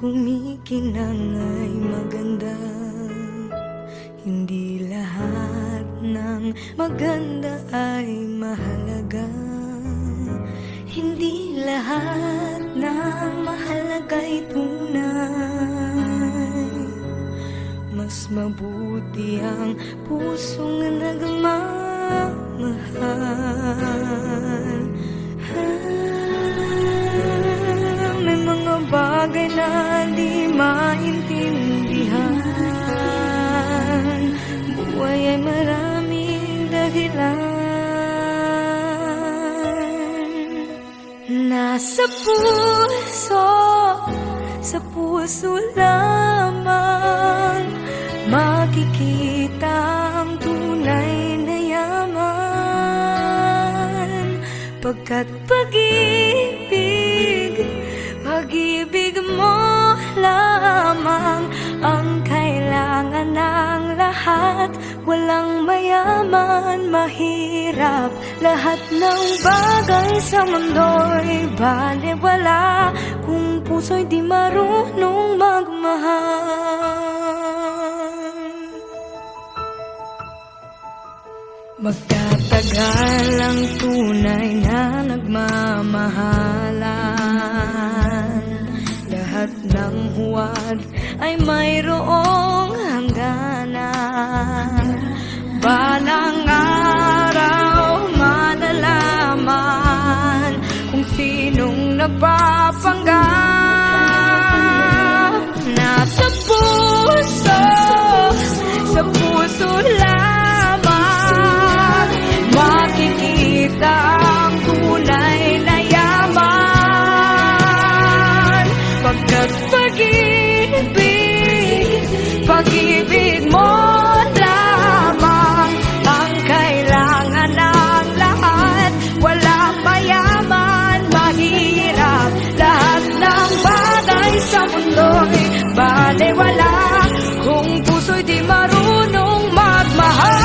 kumikinang ay maganda. Hindi lahat ng maganda ay mahalaga. Hindi lahat ng mahalaga'y tunay. Mas mabuti ang pusong nagmamahal. May mga bagay na di maintindihan. Buhay ay maraming dahilan. Nasa puso, sa puso lamang makikita ang tunay na yaman. Pagkat pag-ibig mo lamang ang kailangan ng lahat. Walang mayaman, mahirap, lahat ng bagay sa mundo'y balewala kung puso'y di marunong magmahal. Magtatagal ang tunay na nagmamahalan. Lahat ng huwad ay mayroong hangganan. Balang araw malalaman kung sinong nagpapanggap. Nasa puso, sa puso lamang makikita ang tunay na yaman. Pagkat pag-ibig mo lamang ang kailangan ng lahat. Walang mayaman, mahirap, lahat ng bagay sa mundo'y balewala kung puso'y di marunong magmahal.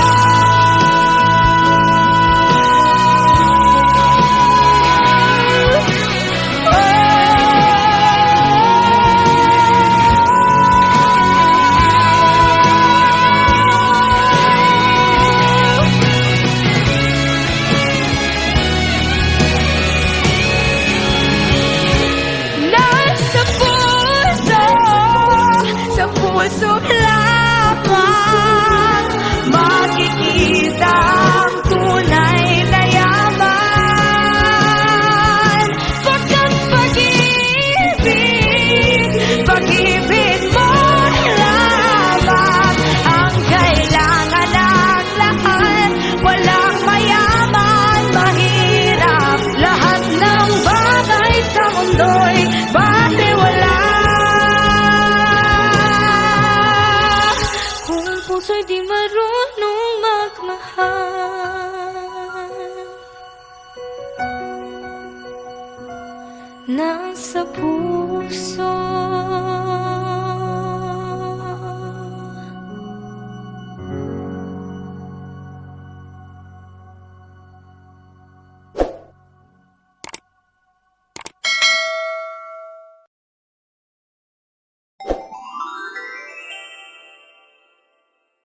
So